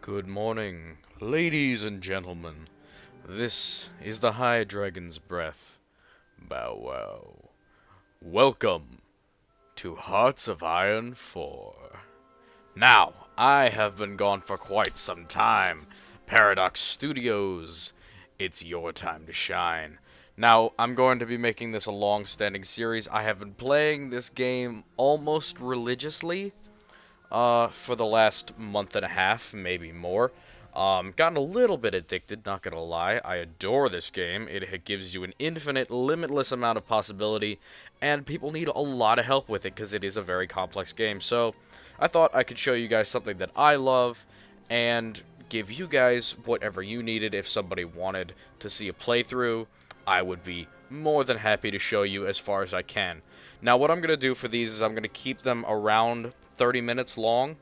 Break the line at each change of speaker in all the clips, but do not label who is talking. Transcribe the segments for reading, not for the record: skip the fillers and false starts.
Good morning, ladies and gentlemen. This is the High Dragon's Breath. Bow wow. Welcome to Hearts of Iron 4. Now, I have been gone for quite some time. Paradox Studios, it's your time to shine. Now, I'm going to be making this a long-standing series. I have been playing this game almost religiously for the last month and a half, maybe more. Gotten a little bit addicted, not gonna lie. I adore this game. It gives you an infinite, limitless amount of possibility, and people need a lot of help with it because it is a very complex game. So, I thought I could show you guys something that I love, and give you guys whatever you needed. If somebody wanted to see a playthrough, I would be more than happy to show you as far as I can. Now, what I'm going to do for these is I'm going to keep them around 30 minutes long.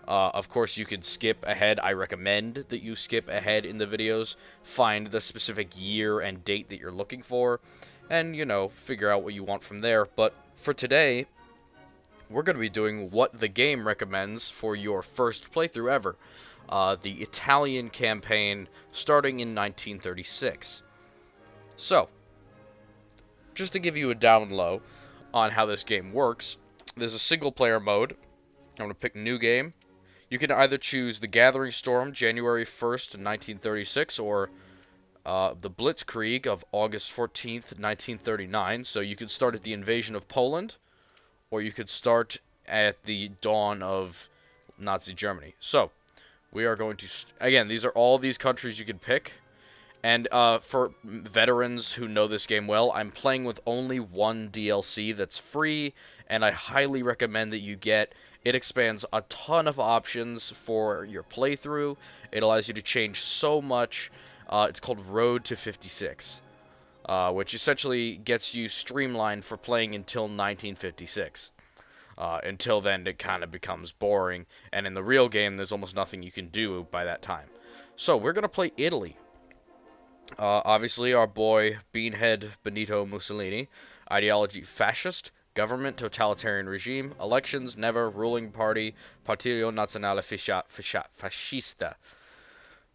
Of course, you could skip ahead. I recommend that you skip ahead in the videos, find the specific year and date that you're looking for, and, you know, figure out what you want from there. But for today, we're going to be doing what the game recommends for your first playthrough ever. The Italian campaign starting in 1936. So, just to give you a down low on how this game works, there's a single player mode. I'm going to pick new game. You can either choose the Gathering Storm, January 1st, 1936, or the Blitzkrieg of August 14th, 1939. So you could start at the invasion of Poland, or you could start at the dawn of Nazi Germany. So, we are going to, again, these are all these countries you could pick. And for veterans who know this game well, I'm playing with only one DLC that's free, and I highly recommend that you get. It expands a ton of options for your playthrough. It allows you to change so much. It's called Road to 56, which essentially gets you streamlined for playing until 1956. Until then, it kind of becomes boring, and in the real game, there's almost nothing you can do by that time. So, we're going to play Italy. Obviously, our boy, Beanhead Benito Mussolini. Ideology, fascist. Government, totalitarian regime. Elections, never. Ruling party, Partito Nazionale Fascista.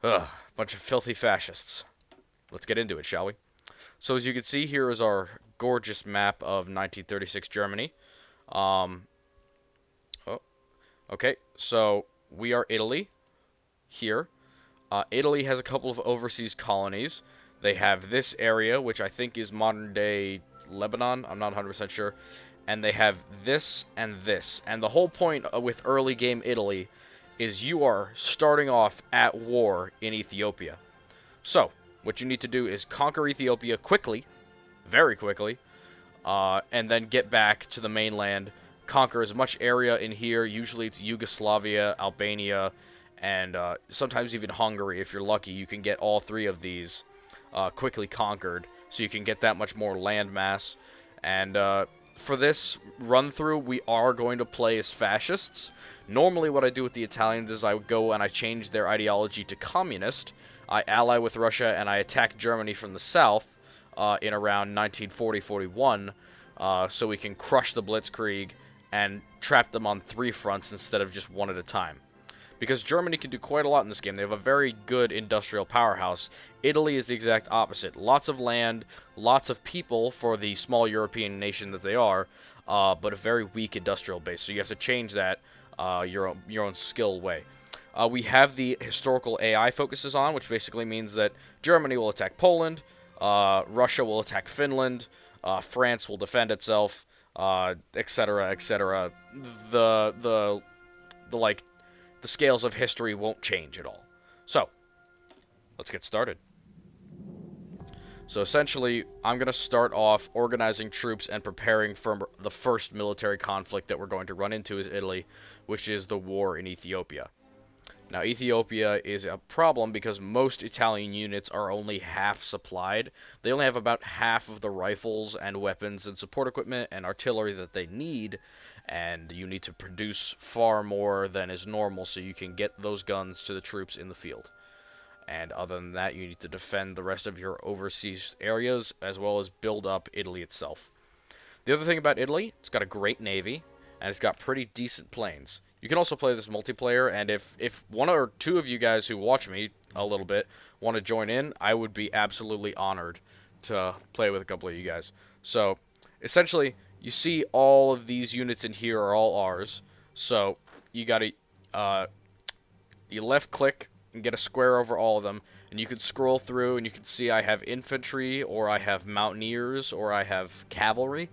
Ugh, bunch of filthy fascists. Let's get into it, shall we? So, as you can see, here is our gorgeous map of 1936 Germany. Okay, so we are Italy here. Italy has a couple of overseas colonies. They have this area, which I think is modern-day Lebanon. I'm not 100% sure. And they have this and this. And the whole point with early game Italy is you are starting off at war in Ethiopia. So, what you need to do is conquer Ethiopia quickly, very quickly, and then get back to the mainland, conquer as much area in here. Usually it's Yugoslavia, Albania, and sometimes even Hungary. If you're lucky, you can get all three of these quickly conquered, so you can get that much more land mass. And for this run-through, we are going to play as fascists. Normally what I do with the Italians is I go and I change their ideology to communist. I ally with Russia and I attack Germany from the south in around 1940-41, so we can crush the Blitzkrieg and trap them on 3 fronts instead of just one at a time. Because Germany can do quite a lot in this game. They have a very good industrial powerhouse. Italy is the exact opposite. Lots of land, lots of people for the small European nation that they are, but a very weak industrial base. So you have to change that your own skill way. We have the historical AI focuses on, which basically means that Germany will attack Poland, Russia will attack Finland, France will defend itself, etc., etc. The scales of history won't change at all. So, let's get started. So essentially, I'm going to start off organizing troops and preparing for the first military conflict that we're going to run into is Italy, which is the war in Ethiopia. Now, Ethiopia is a problem because most Italian units are only half supplied. They only have about half of the rifles and weapons and support equipment and artillery that they need, and you need to produce far more than is normal so you can get those guns to the troops in the field. And other than that, you need to defend the rest of your overseas areas as well as build up Italy itself. The other thing about Italy, it's got a great navy, and it's got pretty decent planes. You can also play this multiplayer, and if one or two of you guys who watch me a little bit want to join in, I would be absolutely honored to play with a couple of you guys. So, essentially, you see all of these units in here are all ours. So, you gotta, you left click and get a square over all of them, and you can scroll through and you can see I have infantry, or I have mountaineers, or I have cavalry.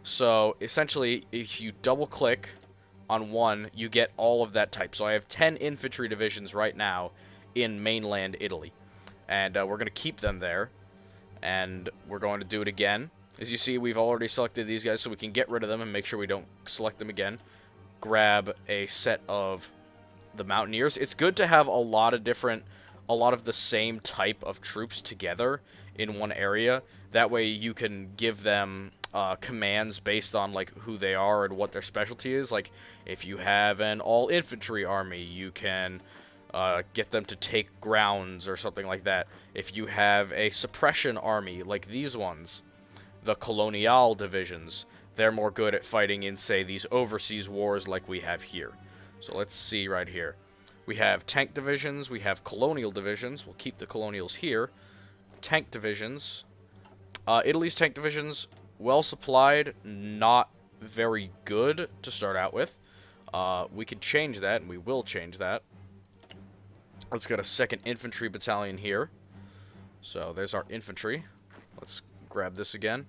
So, essentially, if you double click on one, you get all of that type. So I have 10 infantry divisions right now in mainland Italy. And we're going to keep them there. And we're going to do it again. As you see, we've already selected these guys, so we can get rid of them and make sure we don't select them again. Grab a set of the Mountaineers. It's good to have a lot of the same type of troops together in one area. That way you can give them commands based on like who they are and what their specialty is. Like if you have an all infantry army, you can get them to take grounds or something like that. If you have a suppression army like these ones, the Colonial divisions, they're more good at fighting in, say, these overseas wars like we have here. So let's see right here. We have tank divisions, we have colonial divisions. We'll keep the colonials here. Tank divisions. Italy's tank divisions, well supplied, not very good to start out with. We could change that, and we will change that. Let's get a second infantry battalion here. So there's our infantry. Let's grab this again.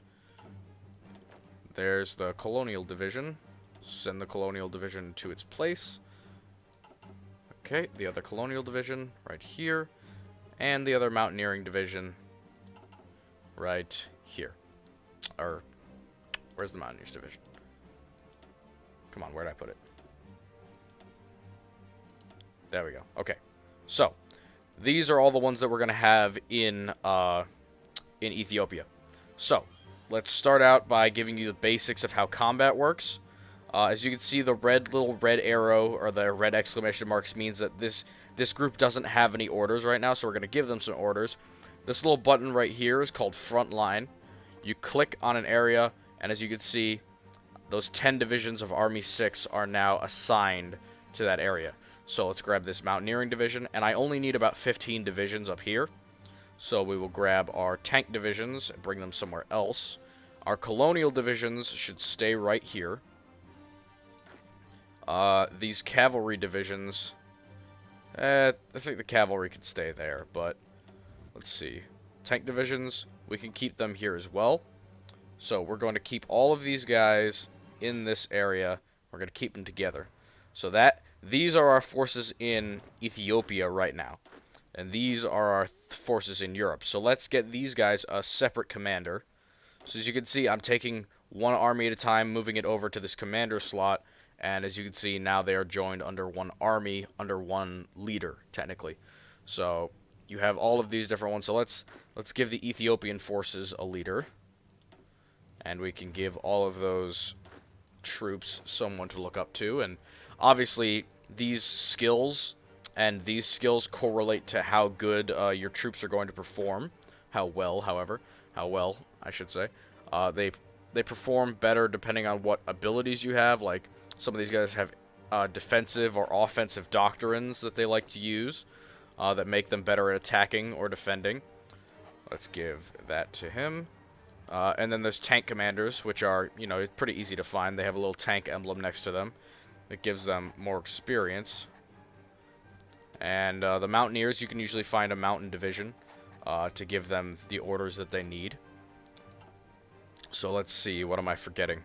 There's the colonial division. Send the colonial division to its place. Okay, the other colonial division right here. And the other mountaineering division right here. Or, where's the mountaineers division? Come on, where'd I put it? There we go. Okay. So, these are all the ones that we're going to have in Ethiopia. So, let's start out by giving you the basics of how combat works. As you can see, the little red arrow, or the red exclamation marks, means that this group doesn't have any orders right now, so we're going to give them some orders. This little button right here is called Frontline. You click on an area, and as you can see, those 10 divisions of Army 6 are now assigned to that area. So let's grab this Mountaineering Division, and I only need about 15 divisions up here. So we will grab our tank divisions and bring them somewhere else. Our colonial divisions should stay right here. These cavalry divisions, I think the cavalry could stay there, but let's see. Tank divisions, we can keep them here as well. So we're going to keep all of these guys in this area. We're going to keep them together. So these are our forces in Ethiopia right now. And these are our forces in Europe. So let's get these guys a separate commander. So as you can see, I'm taking one army at a time, moving it over to this commander slot. And as you can see, now they are joined under one army, under one leader, technically. So you have all of these different ones. So let's give the Ethiopian forces a leader. And we can give all of those troops someone to look up to. And obviously, these skills correlate to how good your troops are going to perform. How well, I should say. They perform better depending on what abilities you have. Like, some of these guys have defensive or offensive doctrines that they like to use that make them better at attacking or defending. Let's give that to him. And then there's tank commanders, which are, pretty easy to find. They have a little tank emblem next to them. It gives them more experience. And the mountaineers, you can usually find a mountain division to give them the orders that they need. So let's see, what am I forgetting?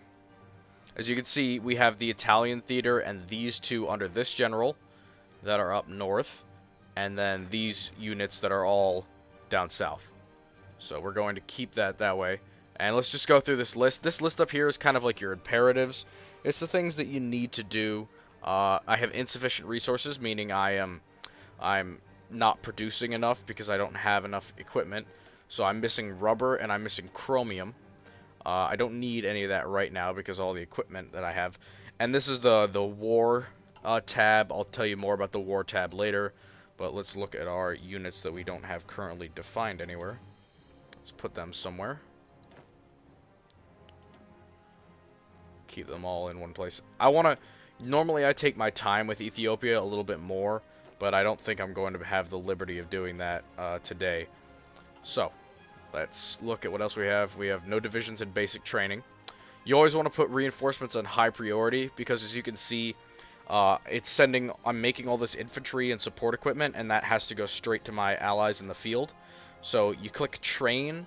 As you can see, we have the Italian theater and these two under this general that are up north. And then these units that are all down south. So we're going to keep that way. And let's just go through this list. This list up here is kind of like your imperatives. It's the things that you need to do. I have insufficient resources, meaning I'm not producing enough because I don't have enough equipment. So I'm missing rubber and I'm missing chromium. I don't need any of that right now because all the equipment that I have. And this is the war tab. I'll tell you more about the war tab later. But let's look at our units that we don't have currently defined anywhere. Let's put them somewhere. Keep them all in one place. I want to, Normally I take my time with Ethiopia a little bit more, but I don't think I'm going to have the liberty of doing that today. So, let's look at what else we have. We have no divisions in basic training. You always want to put reinforcements on high priority, because as you can see, I'm making all this infantry and support equipment, and that has to go straight to my allies in the field. So you click train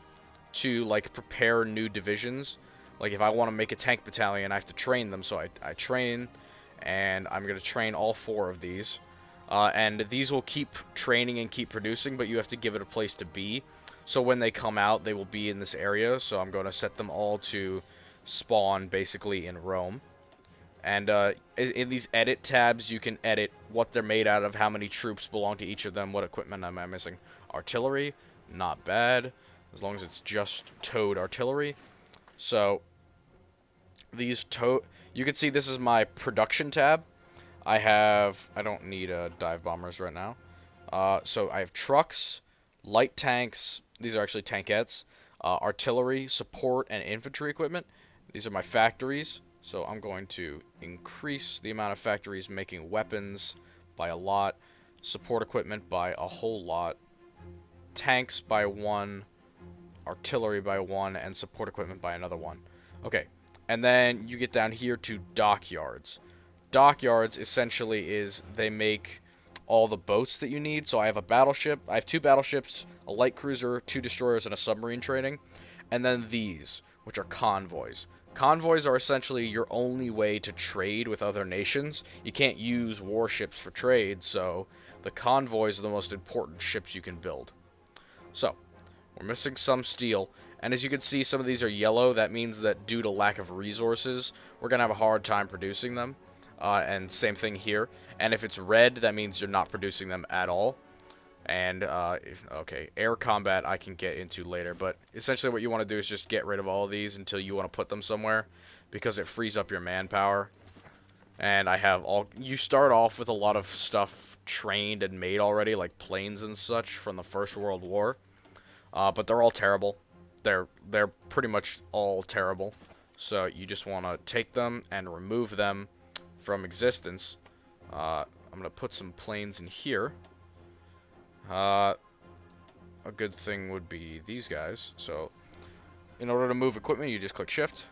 to, like, prepare new divisions. Like, if I want to make a tank battalion, I have to train them, so I train, and I'm going to train all 4 of these. And these will keep training and keep producing, but you have to give it a place to be. So when they come out, they will be in this area, so I'm going to set them all to spawn, basically, in Rome. And in these edit tabs, you can edit what they're made out of, how many troops belong to each of them, what equipment am I missing. Artillery, not bad, as long as it's just towed artillery. So, you can see this is my production tab. I don't need dive bombers right now. So I have trucks, light tanks, these are actually tankettes, artillery, support, and infantry equipment. These are my factories. So I'm going to increase the amount of factories making weapons by a lot, support equipment by a whole lot, tanks by 1, artillery by 1, and support equipment by another 1. Okay, and then you get down here to dockyards. Dockyards essentially is they make all the boats that you need. So I have a battleship, I have 2 battleships, a light cruiser, 2 destroyers, and a submarine training. And then these, which are convoys. Convoys are essentially your only way to trade with other nations. You can't use warships for trade, so the convoys are the most important ships you can build. So, we're missing some steel, and as you can see, some of these are yellow. That means that due to lack of resources, we're going to have a hard time producing them. And same thing here. And if it's red, that means you're not producing them at all. And, okay, air combat I can get into later, but essentially what you want to do is just get rid of all of these until you want to put them somewhere, because it frees up your manpower. And you start off with a lot of stuff trained and made already, like planes and such from the First World War. But they're all terrible. They're pretty much all terrible. So you just want to take them and remove them from existence. I'm going to put some planes in here. A good thing would be these guys. So, in order to move equipment, you just click Shift.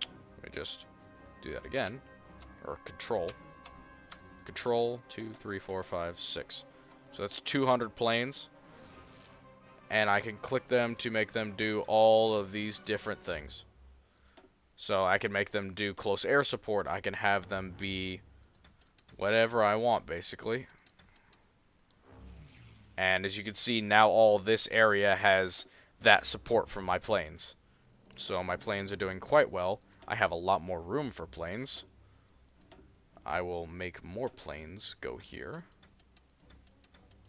Let me just do that again. Or Control. Control, 2, 3, 4, 5, 6. So that's 200 planes. And I can click them to make them do all of these different things. So I can make them do close air support. I can have them be whatever I want, basically. And as you can see, now all this area has that support from my planes. So my planes are doing quite well. I have a lot more room for planes. I will make more planes go here.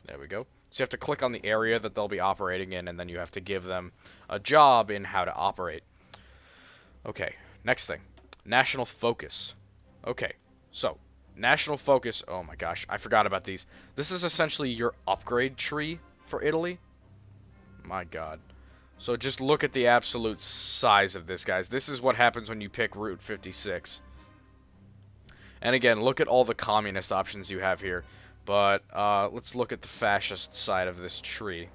There we go. So you have to click on the area that they'll be operating in, and then you have to give them a job in how to operate. Okay, next thing. National focus. Okay, so national focus. Oh my gosh, I forgot about these. This is essentially your upgrade tree for Italy. My god. So just look at the absolute size of this, guys. This is what happens when you pick Route 56. And again, look at all the communist options you have here. But let's look at the fascist side of this tree.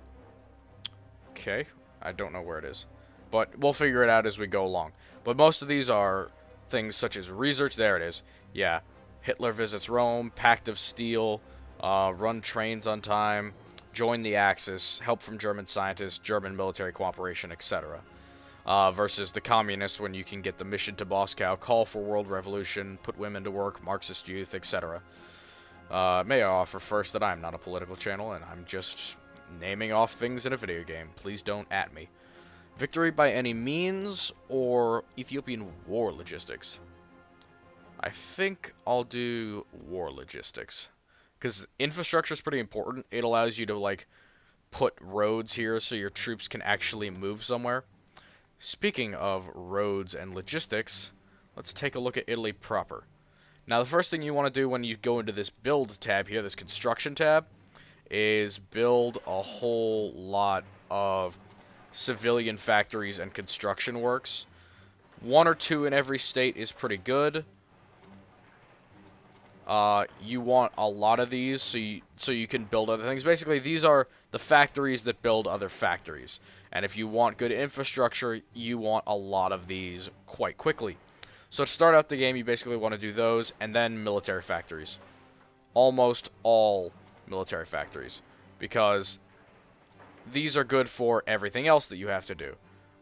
Okay, I don't know where it is. But we'll figure it out as we go along. But most of these are things such as research. There it is. Yeah. Hitler visits Rome, Pact of Steel, run trains on time, join the Axis, help from German scientists, German military cooperation, etc. Versus the communists, when you can get the mission to Moscow, call for world revolution, put women to work, Marxist youth, etc. May I offer first that I'm not a political channel, and I'm just naming off things in a video game. Please don't at me. Victory by any means, or Ethiopian war logistics? I think I'll do war logistics. Because infrastructure is pretty important. It allows you to, like, put roads here so your troops can actually move somewhere. Speaking of roads and logistics, let's take a look at Italy proper. Now, the first thing you want to do when you go into this build tab here, this construction tab, is build a whole lot of civilian factories and construction works. 1 or 2 in every state is pretty good. You want a lot of these so you can build other things. Basically, these are the factories that build other factories. And if you want good infrastructure, you want a lot of these quite quickly. So to start out the game, you basically want to do those, and then military factories. Almost all military factories. Because these are good for everything else that you have to do.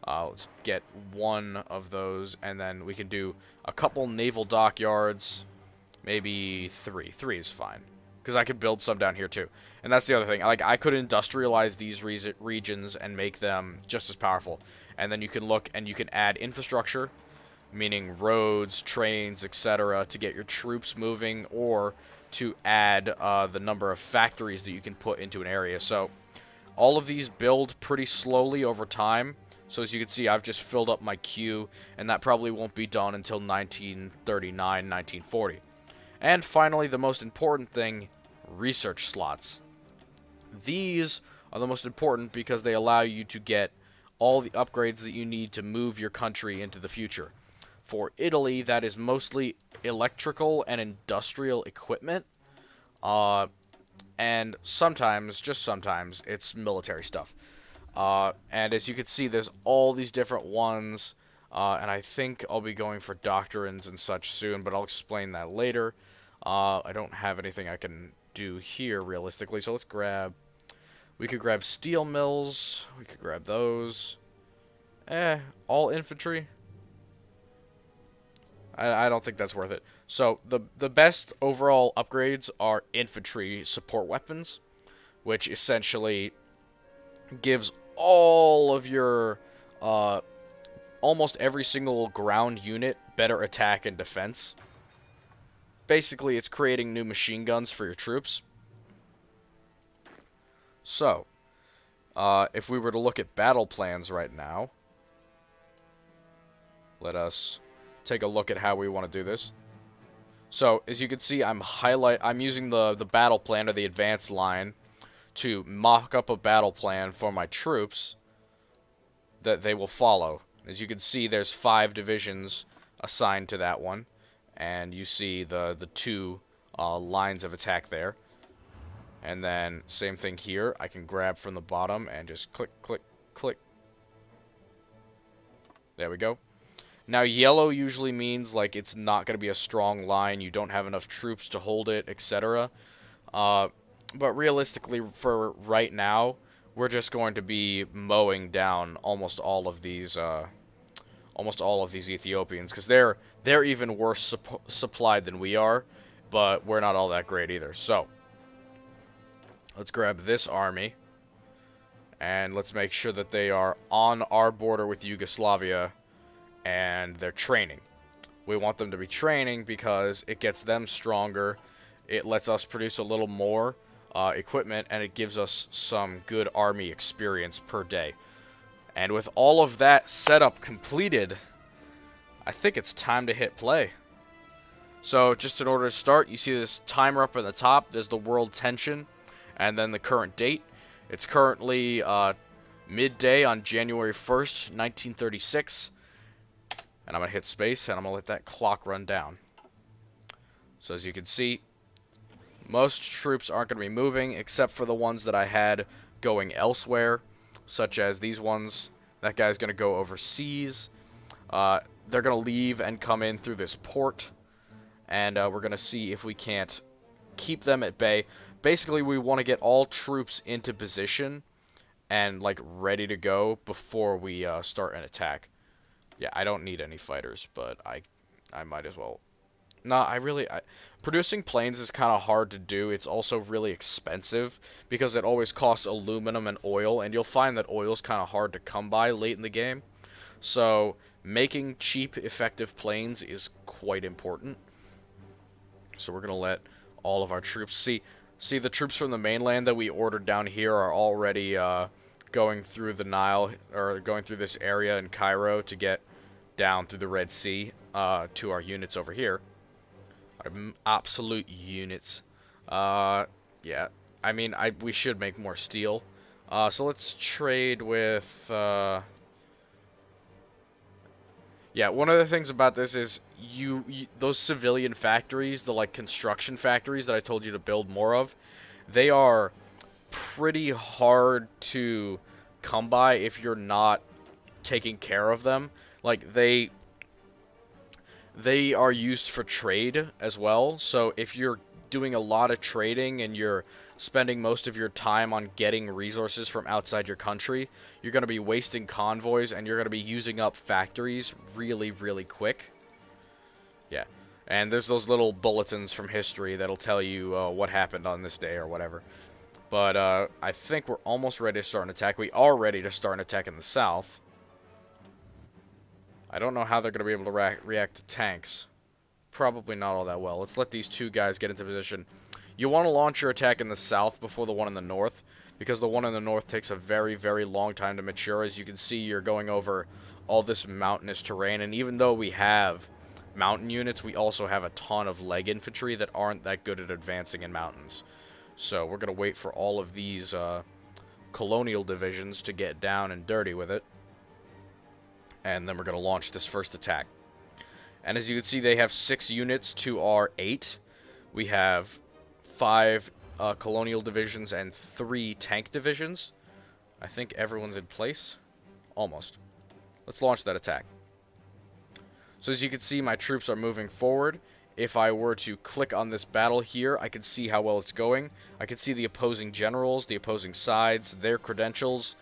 Let's get 1 of those, and then we can do a couple naval dockyards. Maybe 3. 3 is fine. Because I could build some down here too. And that's the other thing. Like, I could industrialize these regions and make them just as powerful. And then you can look and you can add infrastructure, meaning roads, trains, etc., to get your troops moving, or to add the number of factories that you can put into an area. So all of these build pretty slowly over time. So as you can see, I've just filled up my queue, and that probably won't be done until 1939, 1940. And finally, the most important thing, research slots. These are the most important because they allow you to get all the upgrades that you need to move your country into the future. For Italy, that is mostly electrical and industrial equipment. And sometimes, just sometimes, it's military stuff. And as you can see, there's all these different ones. And I think I'll be going for doctrines and such soon, but I'll explain that later. I don't have anything I can do here, realistically, so let's grab... We could grab steel mills. We could grab those. All infantry. I don't think that's worth it. So, the best overall upgrades are infantry support weapons, which essentially gives all of your... almost every single ground unit better attack and defense. Basically, it's creating new machine guns for your troops. So, if we were to look at battle plans right now, let us take a look at how we want to do this. So, as you can see, I'm using the battle plan, or the advanced line, to mock up a battle plan for my troops that they will follow. As you can see, there's 5 divisions assigned to that one. And you see the 2 lines of attack there. And then, same thing here. I can grab from the bottom and just click, click, click. There we go. Now, yellow usually means, like, it's not going to be a strong line. You don't have enough troops to hold it, etc. But realistically, for right now, we're just going to be mowing down almost all of these Ethiopians, because they're even worse supplied than we are, but we're not all that great either. So, let's grab this army, and let's make sure that they are on our border with Yugoslavia, and they're training. We want them to be training because it gets them stronger, it lets us produce a little more equipment, and it gives us some good army experience per day. And with all of that setup completed, I think it's time to hit play. So, just in order to start, you see this timer up at the top. There's the world tension, and then the current date. It's currently midday on January 1st, 1936. And I'm going to hit space, and I'm going to let that clock run down. So, as you can see, most troops aren't going to be moving, except for the ones that I had going elsewhere, such as these ones. That guy's going to go overseas. They're going to leave and come in through this port, and we're going to see if we can't keep them at bay. Basically, we want to get all troops into position and, like, ready to go before we start an attack. Yeah, I don't need any fighters, but I might as well. No, producing planes is kind of hard to do. It's also really expensive because it always costs aluminum and oil, and you'll find that oil is kind of hard to come by late in the game. So, making cheap, effective planes is quite important. So we're going to let all of our troops see the troops from the mainland that we ordered down here are already going through the Nile, or going through this area in Cairo to get down through the Red Sea to our units over here. Absolute units. Yeah, I mean, we should make more steel. So let's trade with, Yeah, one of the things about this is those civilian factories, the like construction factories that I told you to build more of, they are pretty hard to come by if you're not taking care of them. Like they are used for trade as well. So if you're doing a lot of trading and you're spending most of your time on getting resources from outside your country, you're going to be wasting convoys and you're going to be using up factories really, really quick. Yeah. And there's those little bulletins from history that'll tell you what happened on this day or whatever. But I think we're almost ready to start an attack. We are ready to start an attack in the south. I don't know how they're going to be able to react to tanks. Probably not all that well. Let's let these two guys get into position. You want to launch your attack in the south before the one in the north, because the one in the north takes a very, very long time to mature. As you can see, you're going over all this mountainous terrain, and even though we have mountain units, we also have a ton of leg infantry that aren't that good at advancing in mountains. So we're going to wait for all of these colonial divisions to get down and dirty with it. And then we're going to launch this first attack. And as you can see, they have 6 units to our 8. We have 5 colonial divisions and 3 tank divisions. I think everyone's in place. Almost. Let's launch that attack. So as you can see, my troops are moving forward. If I were to click on this battle here, I can see how well it's going. I can see the opposing generals, the opposing sides, their credentials,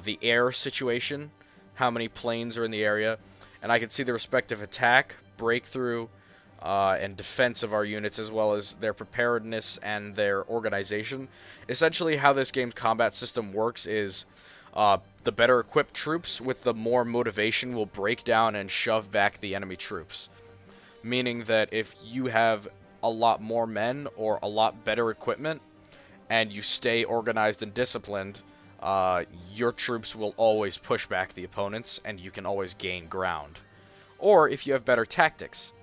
the air situation, how many planes are in the area, and I can see the respective attack, breakthrough, and defense of our units, as well as their preparedness and their organization. Essentially, how this game's combat system works is the better equipped troops with the more motivation will break down and shove back the enemy troops. Meaning that if you have a lot more men or a lot better equipment, and you stay organized and disciplined, your troops will always push back the opponents, and you can always gain ground. Or if you have better tactics,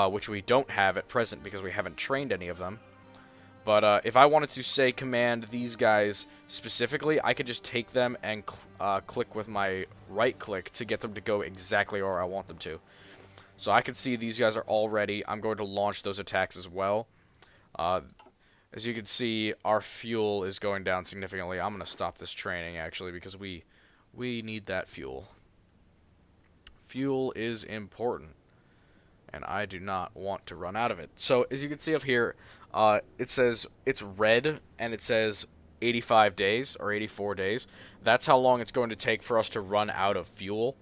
which we don't have at present because we haven't trained any of them. But if I wanted to, say, command these guys specifically, I could just take them and click with my right click to get them to go exactly where I want them to. So I can see these guys are all ready. I'm going to launch those attacks as well. As you can see, our fuel is going down significantly. I'm going to stop this training, actually, because we need that fuel. Fuel is important, and I do not want to run out of it. So, as you can see up here, it says it's red, and it says 85 days, or 84 days. That's how long it's going to take for us to run out of fuel,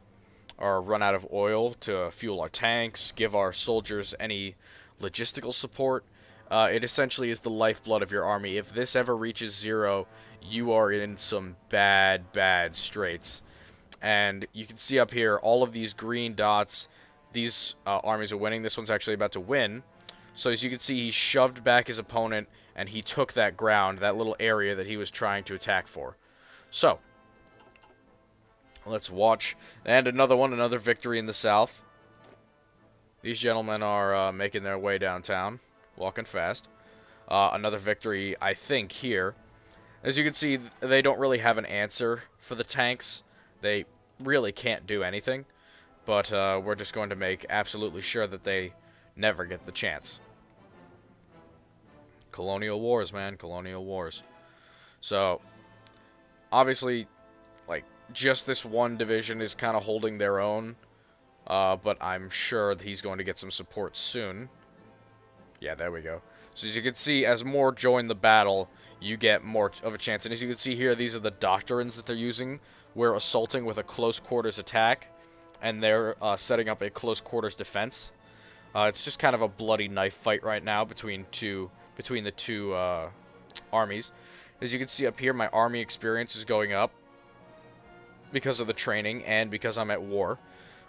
or run out of oil to fuel our tanks, give our soldiers any logistical support. It essentially is the lifeblood of your army. If this ever reaches 0, you are in some bad, bad straits. And you can see up here, all of these green dots, these armies are winning. This one's actually about to win. So as you can see, he shoved back his opponent, and he took that ground, that little area that he was trying to attack for. So, let's watch. And another victory in the south. These gentlemen are making their way downtown. Walking fast. Another victory, I think, here. As you can see, they don't really have an answer for the tanks. They really can't do anything. But we're just going to make absolutely sure that they never get the chance. Colonial Wars, man. Colonial Wars. So, obviously, like, just this one division is kind of holding their own. But I'm sure that he's going to get some support soon. Yeah, there we go. So as you can see, as more join the battle, you get more of a chance. And as you can see here, these are the doctrines that they're using. We're assaulting with a close quarters attack, and they're setting up a close quarters defense. It's just kind of a bloody knife fight right now between the two armies. As you can see up here, my army experience is going up because of the training and because I'm at war.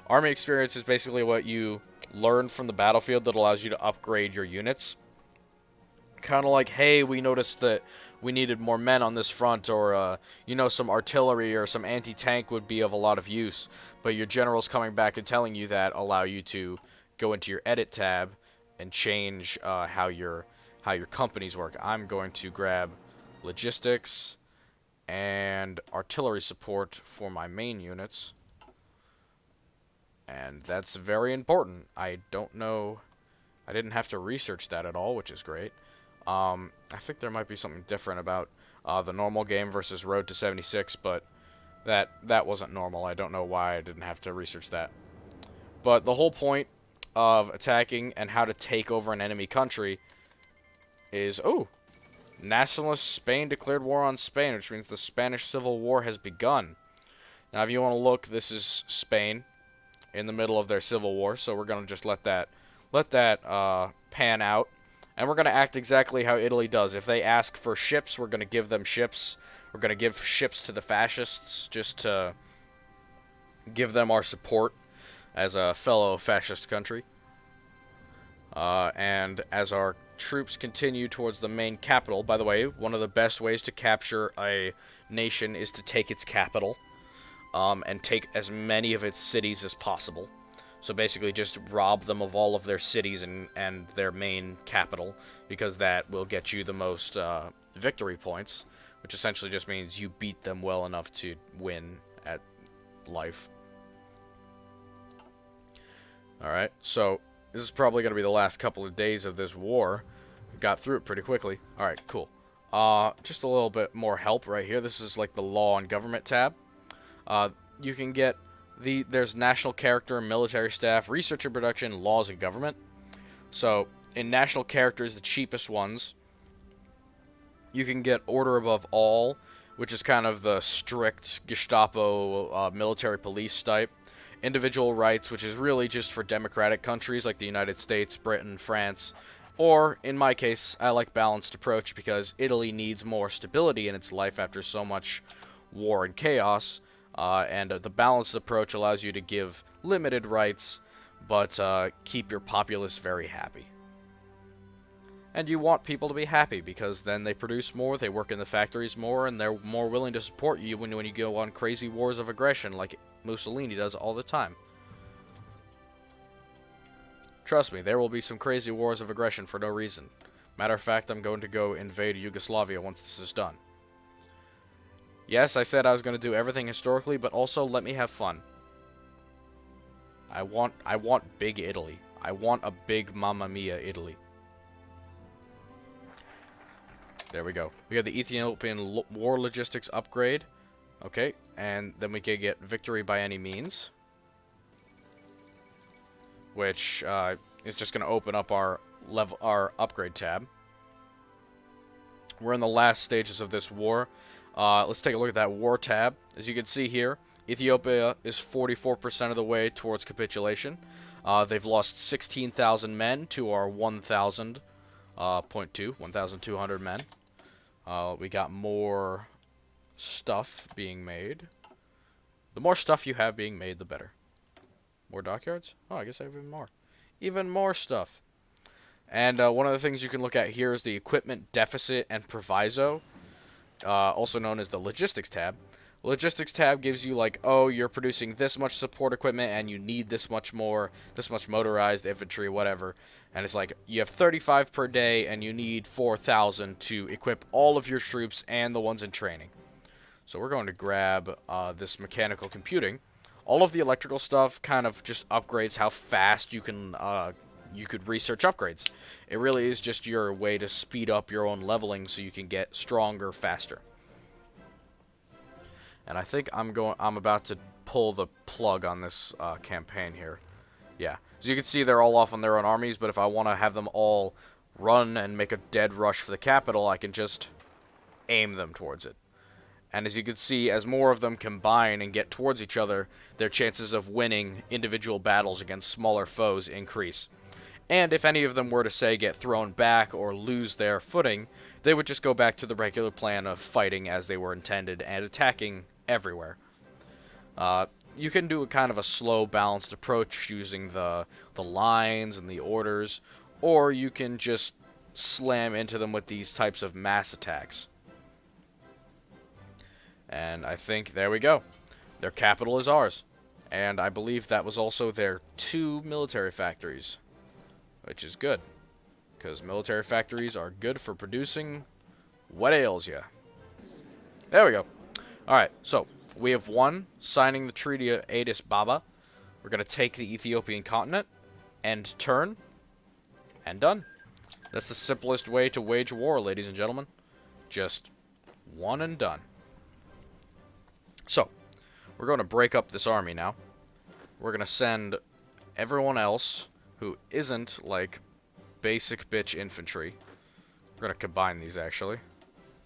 Army experience is basically what you learn from the battlefield that allows you to upgrade your units. Kind of like, hey, we noticed that we needed more men on this front, or, you know, some artillery or some anti-tank would be of a lot of use. But your generals coming back and telling you that allow you to go into your edit tab and change how your companies work. I'm going to grab logistics and artillery support for my main units. And that's very important. I don't know. I didn't have to research that at all, which is great. I think there might be something different about the normal game versus Road to 76, but that wasn't normal. I don't know why I didn't have to research that. But the whole point of attacking and how to take over an enemy country is, oh, nationalist Spain declared war on Spain, which means the Spanish Civil War has begun. Now, if you want to look, this is Spain in the middle of their civil war, so we're going to just let that pan out. And we're going to act exactly how Italy does. If they ask for ships, we're going to give them ships. We're going to give ships to the fascists just to give them our support as a fellow fascist country. And as our troops continue towards the main capital, by the way, one of the best ways to capture a nation is to take its capital, and take as many of its cities as possible. So basically just rob them of all of their cities and their main capital, because that will get you the most victory points, which essentially just means you beat them well enough to win at life. Alright, so this is probably going to be the last couple of days of this war. Got through it pretty quickly. Alright, cool. Just a little bit more help right here. This is like the Law and Government tab. You can get there's National Character, Military Staff, Research and Production, Laws and Government. So, in National Character is the cheapest ones. You can get Order Above All, which is kind of the strict Gestapo military police type. Individual Rights, which is really just for democratic countries like the United States, Britain, France. Or, in my case, I like Balanced Approach because Italy needs more stability in its life after so much war and chaos. And the Balanced Approach allows you to give limited rights, but keep your populace very happy. And you want people to be happy, because then they produce more, they work in the factories more, and they're more willing to support you when you go on crazy wars of aggression like Mussolini does all the time. Trust me, there will be some crazy wars of aggression for no reason. Matter of fact, I'm going to go invade Yugoslavia once this is done. Yes, I said I was going to do everything historically, but also let me have fun. I want big Italy. I want a big Mamma Mia Italy. There we go. We got the Ethiopian war logistics upgrade. Okay, and then we can get victory by any means, which is just going to open up our upgrade tab. We're in the last stages of this war. Let's take a look at that war tab. As you can see here, Ethiopia is 44% of the way towards capitulation. They've lost 16,000 men to our 1,200 men. We got more stuff being made. The more stuff you have being made, the better. More dockyards? Oh, I guess I have even more. Even more stuff. And one of the things you can look at here is the equipment deficit and proviso. Also known as the Logistics tab. Logistics tab gives you like, oh, you're producing this much support equipment and you need this much more, this much motorized infantry, whatever. And it's like, you have 35 per day and you need 4,000 to equip all of your troops and the ones in training. So we're going to grab this mechanical computing. All of the electrical stuff kind of just upgrades how fast you can you could research upgrades. It really is just your way to speed up your own leveling so you can get stronger faster. And I think I'm about to pull the plug on this campaign here. Yeah, as you can see, they're all off on their own armies, but if I want to have them all run and make a dead rush for the capital, I can just aim them towards it. And as you can see, as more of them combine and get towards each other, their chances of winning individual battles against smaller foes increase. And if any of them were to, say, get thrown back or lose their footing, they would just go back to the regular plan of fighting as they were intended and attacking everywhere. You can do a kind of a slow, balanced approach using the lines and the orders, or you can just slam into them with these types of mass attacks. And I think, there we go. Their capital is ours. And I believe that was also their 2 military factories. Which is good, because military factories are good for producing what ails ya. There we go. Alright, so we have won, signing the Treaty of Addis Ababa. We're going to take the Ethiopian continent, end turn, and done. That's the simplest way to wage war, ladies and gentlemen. Just one and done. So, we're going to break up this army now. We're going to send everyone else who isn't, like, basic bitch infantry. We're going to combine these, actually.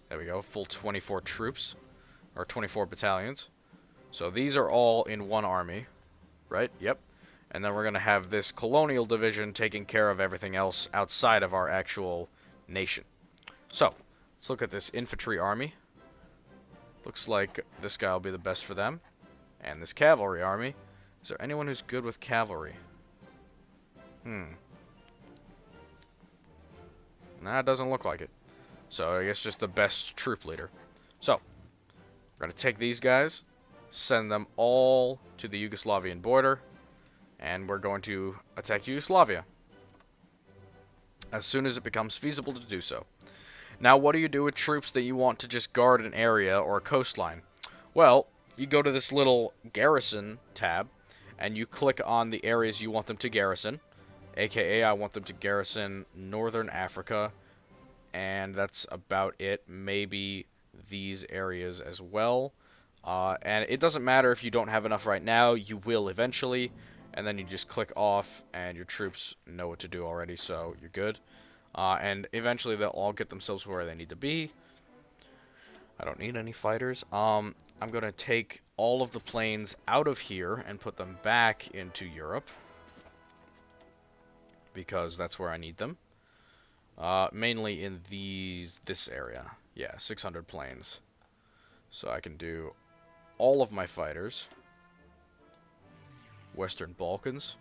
There we go, full 24 troops, or 24 battalions. So these are all in one army, right? Yep. And then we're going to have this colonial division taking care of everything else outside of our actual nation. So, let's look at this infantry army. Looks like this guy will be the best for them. And this cavalry army. Is there anyone who's good with cavalry? Nah, it doesn't look like it. So, I guess just the best troop leader. So, we're going to take these guys, send them all to the Yugoslavian border, and we're going to attack Yugoslavia as soon as it becomes feasible to do so. Now, what do you do with troops that you want to just guard an area or a coastline? Well, you go to this little garrison tab, and you click on the areas you want them to garrison. AKA, I want them to garrison Northern Africa, and that's about it. Maybe these areas as well. And it doesn't matter if you don't have enough right now, you will eventually. And then you just click off, and your troops know what to do already, so you're good. And eventually they'll all get themselves where they need to be. I don't need any fighters. I'm going to take all of the planes out of here and put them back into Europe, because that's where I need them. Mainly in this area. Yeah, 600 planes. So I can do all of my fighters. Western Balkans.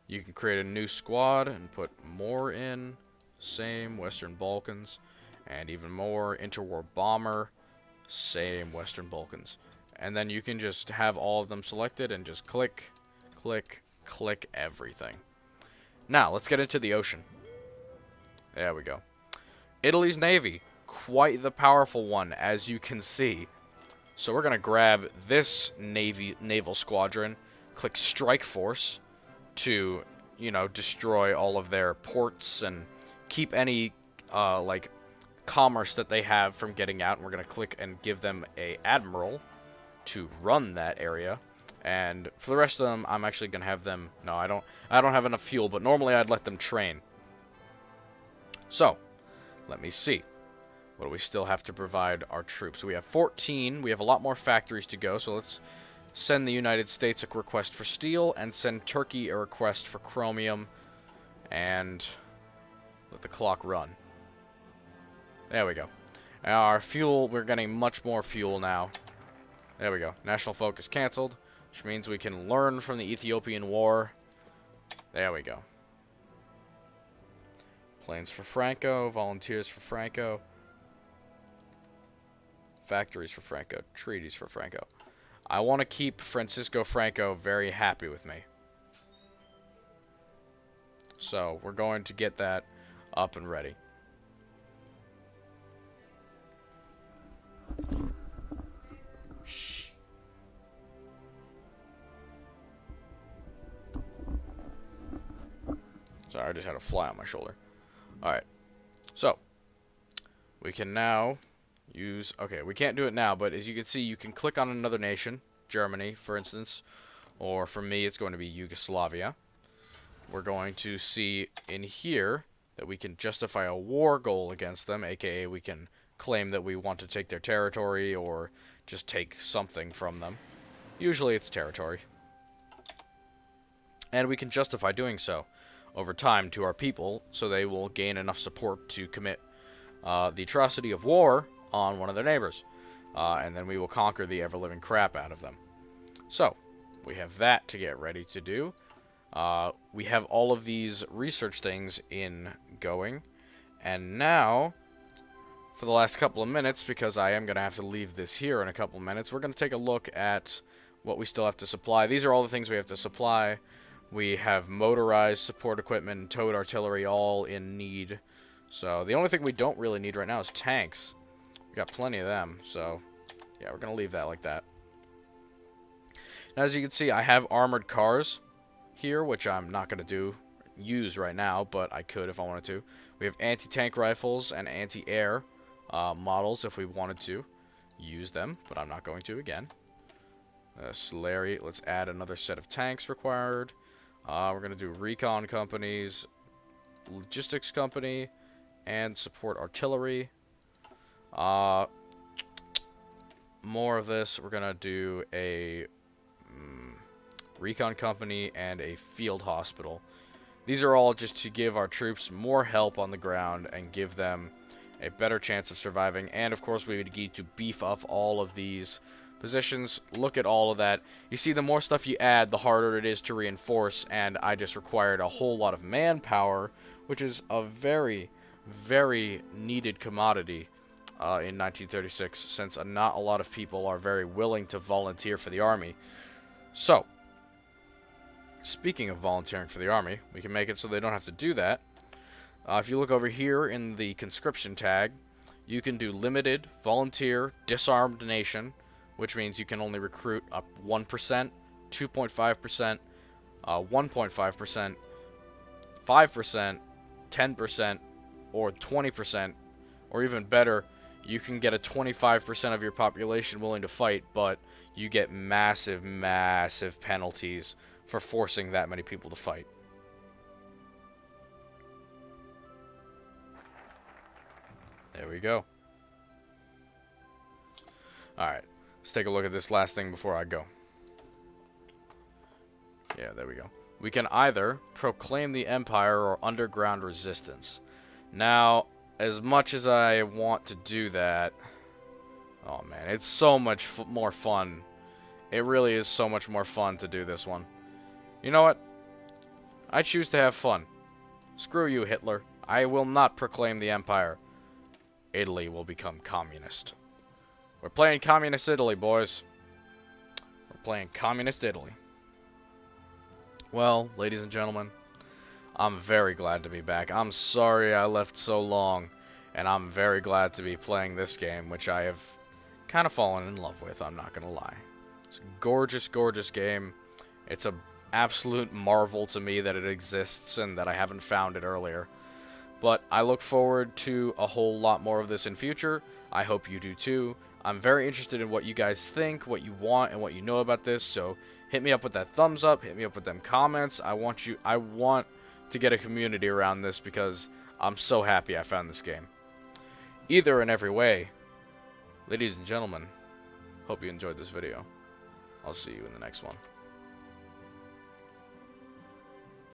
You can create a new squad and put more in. Same Western Balkans. And even more interwar bomber. Same Western Balkans. And then you can just have all of them selected and just click, click, click everything. Now, let's get into the ocean. There we go. Italy's navy. Quite the powerful one, as you can see. So we're going to grab this naval squadron, click Strike Force to, destroy all of their ports and keep any, commerce that they have from getting out. And we're going to click and give them a admiral to run that area. And for the rest of them, I'm actually going to have them... No, I don't have enough fuel, but normally I'd let them train. So, let me see. What do we still have to provide our troops? We have 14. We have a lot more factories to go, so let's send the United States a request for steel and send Turkey a request for chromium and let the clock run. There we go. Now our fuel, we're getting much more fuel now. There we go. National focus canceled, which means we can learn from the Ethiopian War. There we go. Planes for Franco, volunteers for Franco. Factories for Franco, treaties for Franco. I want to keep Francisco Franco very happy with me. So, we're going to get that up and ready. Shh. Sorry, I just had a fly on my shoulder. Alright. So, we can now... Okay, we can't do it now, but as you can see, you can click on another nation, Germany, for instance, or for me, it's going to be Yugoslavia. We're going to see in here that we can justify a war goal against them, aka we can claim that we want to take their territory or just take something from them. Usually it's territory. And we can justify doing so over time to our people, so they will gain enough support to commit the atrocity of war on one of their neighbors. And then we will conquer the ever-living crap out of them. So, we have that to get ready to do. We have all of these research things going. And now, for the last couple of minutes, because I am going to have to leave this here in a couple of minutes, we're going to take a look at what we still have to supply. These are all the things we have to supply. We have motorized support equipment and towed artillery all in need. So, the only thing we don't really need right now is tanks. We got plenty of them, so yeah, we're going to leave that like that. Now, as you can see, I have armored cars here, which I'm not going to use right now, but I could if I wanted to. We have anti-tank rifles and anti-air models if we wanted to use them, but I'm not going to again. Larry, let's add another set of tanks required. We're going to do recon companies, logistics company, and support artillery. More of this. We're going to do a recon company and a field hospital. These are all just to give our troops more help on the ground and give them a better chance of surviving. And of course, we would need to beef up all of these positions. Look at all of that. You see, the more stuff you add, the harder it is to reinforce, and I just required a whole lot of manpower, which is a very, very needed commodity in 1936, since not a lot of people are very willing to volunteer for the army. So, speaking of volunteering for the army, we can make it so they don't have to do that. If you look over here in the conscription tag, you can do limited, volunteer, disarmed nation, which means you can only recruit up 1%, 2.5%, 1.5%, 5%, 10%, or 20%, or even better, you can get a 25% of your population willing to fight, but you get massive, massive penalties for forcing that many people to fight. There we go. Alright, let's take a look at this last thing before I go. Yeah, there we go. We can either proclaim the Empire or underground resistance. Now, as much as I want to do that, oh man, it's so much more fun. It really is so much more fun to do this one. You know what? I choose to have fun. Screw you, Hitler. I will not proclaim the Empire. Italy will become communist. We're playing communist Italy, boys. We're playing communist Italy. Well, ladies and gentlemen, I'm very glad to be back. I'm sorry I left so long, and I'm very glad to be playing this game, which I have kind of fallen in love with, I'm not going to lie. It's a gorgeous, gorgeous game. It's an absolute marvel to me that it exists and that I haven't found it earlier. But I look forward to a whole lot more of this in future. I hope you do too. I'm very interested in what you guys think, what you want, and what you know about this, so hit me up with that thumbs up, hit me up with them comments. I want to get a community around this because I'm so happy I found this game. Either and every way, ladies and gentlemen, hope you enjoyed this video. I'll see you in the next one.